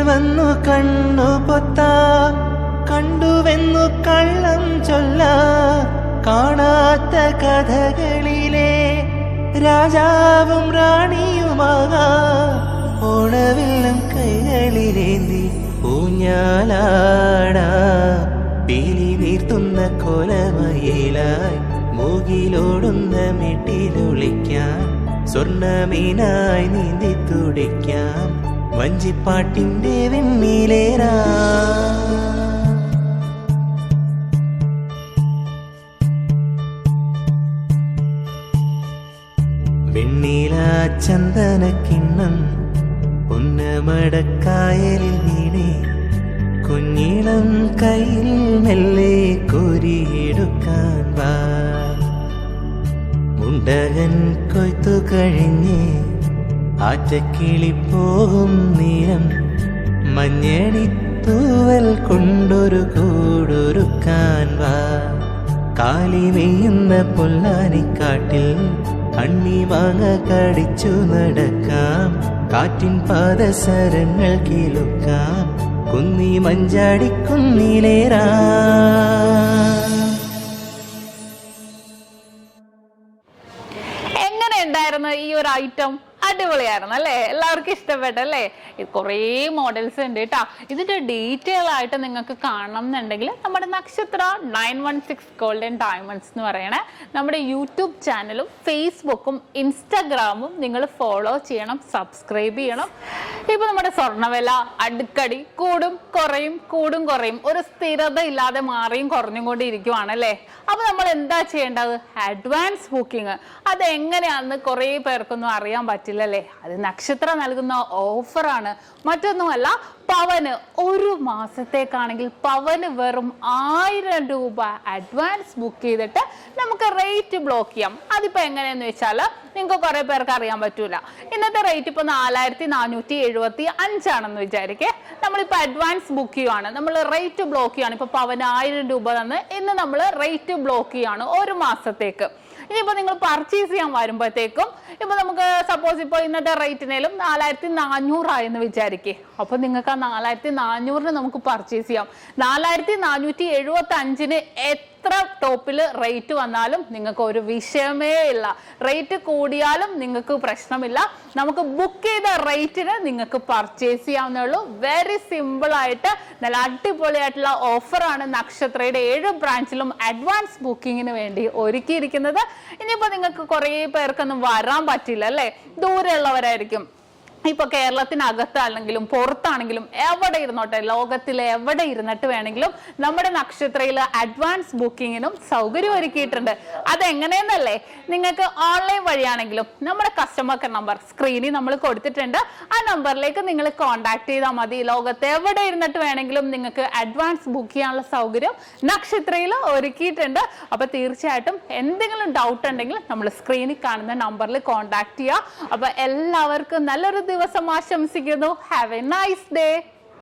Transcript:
വന്നു കണ്ണു പൊത്ത കണ്ടുവെന്നു കള്ളം ചൊല്ല കാണാത്ത കഥകളിലെ രാജാവും റാണിയുമാകാ ഓണവില്ലും കൈകളിലേന്തി ഊഞ്ഞാലാടാ പീലി നീർത്തുന്ന കൊലമയിലായി മൂകിലോടുന്ന മെട്ടിലൊളിക്കാൻ സ്വർണ്ണമീനായി നീന്തി തുടിക്കാം വഞ്ചിപ്പാട്ടിന്റെ വെണ്ണിലേറാ. വെണ്ണില ചന്ദനക്കിണ്ണം ഉന്നമടക്കായലിൽ വീണേ കുഞ്ഞിളം കയ്യിൽ മെല്ലെ കോരിയെടുക്കാൻ വാ. മുണ്ടകൻ കൊയ്ത്തു കഴിഞ്ഞ് ആറ്റക്കിളി പോകും നേരം മഞ്ഞണിത്തൂവൽ കൊണ്ടൊരു കൂടൊരുക്കാൻ വാ. കാലി വെയ്യുന്ന പൊല്ലാനിക്കാട്ടിൽ അണ്ണിമാങ്ങ കടിച്ചു നടക്കാം കാറ്റിൻ പാദസരങ്ങൾ കിലുക്കാം കുന്നി മഞ്ചാടിക്കുന്നിലേറാ. എങ്ങനെ ഉണ്ടായിരുന്നു ഈ ഒരു ഐറ്റം? അടിപൊളിയായിരുന്നു അല്ലേ? എല്ലാവർക്കും ഇഷ്ടപ്പെട്ടല്ലേ? കുറേ മോഡൽസ് ഉണ്ട് കേട്ടോ. ഇതിന്റെ ഡീറ്റെയിൽ ആയിട്ട് നിങ്ങൾക്ക് കാണണം എന്നുണ്ടെങ്കിൽ നമ്മുടെ നക്ഷത്ര 916 ഗോൾഡൻ ഡയമണ്ട്സ് എന്ന് പറയണേ നമ്മുടെ യൂട്യൂബ് ചാനലും ഫേസ്ബുക്കും ഇൻസ്റ്റാഗ്രാമും നിങ്ങൾ ഫോളോ ചെയ്യണം, സബ്സ്ക്രൈബ് ചെയ്യണം. ഇപ്പൊ നമ്മുടെ സ്വർണ്ണവില അടുക്കടി കൂടും കുറയും ഒരു സ്ഥിരത ഇല്ലാതെ മാറിയും കുറഞ്ഞും കൊണ്ടിരിക്കുവാണല്ലേ. അപ്പൊ നമ്മൾ എന്താ ചെയ്യേണ്ടത്? Advance booking. അത് എങ്ങനെയാണെന്ന് കുറേ പേർക്കൊന്നും അറിയാൻ പറ്റില്ലല്ലേ. അത് നക്ഷത്ര നൽകുന്ന ഓഫറാണ്, മറ്റൊന്നുമല്ല. പവന് ഒരു മാസത്തേക്കാണെങ്കിൽ പവന് വെറും 1000 രൂപ അഡ്വാൻസ് ബുക്ക് ചെയ്തിട്ട് നമുക്ക് റേറ്റ് ബ്ലോക്ക് ചെയ്യാം. അതിപ്പോ എങ്ങനെയെന്ന് വെച്ചാൽ നിങ്ങൾക്ക് കുറെ പേർക്ക് അറിയാൻ പറ്റൂല. ഇന്നത്തെ റേറ്റ് ഇപ്പൊ 4475 ആണെന്ന് വിചാരിക്കേ. നമ്മളിപ്പോ അഡ്വാൻസ് ബുക്ക് ചെയ്യുവാണ്, നമ്മൾ റേറ്റ് ബ്ലോക്ക് ചെയ്യാണ്. ഇപ്പൊ പവന് 1000 രൂപ തന്ന് ഇന്ന് നമ്മൾ റേറ്റ് ബ്ലോക്ക് ചെയ്യാണ് ഒരു മാസത്തേക്ക്. ഇനിയിപ്പോ നിങ്ങൾ പർച്ചേസ് ചെയ്യാൻ വരുമ്പോഴത്തേക്കും ഇപ്പൊ നമുക്ക് സപ്പോസ് ഇപ്പൊ ഇന്നത്തെ റേറ്റിനേലും 4400 ആയെന്ന് വിചാരിക്കേ. അപ്പൊ നിങ്ങൾക്ക് ആ 4400 നമുക്ക് പർച്ചേസ് ചെയ്യാം. 4475 എത്ര ടോപ്പില് റേറ്റ് വന്നാലും നിങ്ങൾക്ക് ഒരു വിഷയമേ ഇല്ല. റേറ്റ് കൂടിയാലും നിങ്ങൾക്ക് പ്രശ്നമില്ല. നമുക്ക് ബുക്ക് ചെയ്ത റേറ്റിന് നിങ്ങൾക്ക് പർച്ചേസ് ചെയ്യാവുന്നേ ഉള്ളൂ. വെരി സിമ്പിൾ ആയിട്ട് നല്ല അടിപൊളിയായിട്ടുള്ള ഓഫറാണ് നക്ഷത്രയുടെ 7 ബ്രാഞ്ചിലും അഡ്വാൻസ് ബുക്കിങ്ങിന് വേണ്ടി ഒരുക്കിയിരിക്കുന്നത്. ഇനിയിപ്പോ നിങ്ങൾക്ക് കുറേ പേർക്കൊന്നും വരാൻ പറ്റില്ല അല്ലേ, ദൂരെയുള്ളവരായിരിക്കും. ഇപ്പൊ കേരളത്തിനകത്താണെങ്കിലും പുറത്താണെങ്കിലും എവിടെ ഇരുന്നോട്ടെ, ലോകത്തിലെ എവിടെ ഇരുന്നിട്ട് വേണമെങ്കിലും നമ്മുടെ നക്ഷത്രയില് അഡ്വാൻസ് ബുക്കിങ്ങിനും സൗകര്യം ഒരുക്കിയിട്ടുണ്ട്. അതെങ്ങനെയെന്നല്ലേ, നിങ്ങൾക്ക് ഓൺലൈൻ വഴിയാണെങ്കിലും നമ്മുടെ കസ്റ്റമർ കെയർ നമ്പർ സ്ക്രീനിൽ നമ്മൾ കൊടുത്തിട്ടുണ്ട്. ആ നമ്പറിലേക്ക് നിങ്ങൾ കോൺടാക്ട് ചെയ്താൽ മതി. ലോകത്ത് എവിടെ ഇരുന്നിട്ട് വേണമെങ്കിലും നിങ്ങൾക്ക് അഡ്വാൻസ് ബുക്ക് ചെയ്യാനുള്ള സൗകര്യം നക്ഷത്രയിൽ ഒരുക്കിയിട്ടുണ്ട്. അപ്പൊ തീർച്ചയായിട്ടും എന്തെങ്കിലും ഡൗട്ട് ഉണ്ടെങ്കിൽ നമ്മൾ സ്ക്രീനിൽ കാണുന്ന നമ്പറിൽ കോൺടാക്ട് ചെയ്യുക. അപ്പൊ എല്ലാവർക്കും നല്ലൊരു ദിവസം ആശംസിക്കുന്നു. Have A nice day.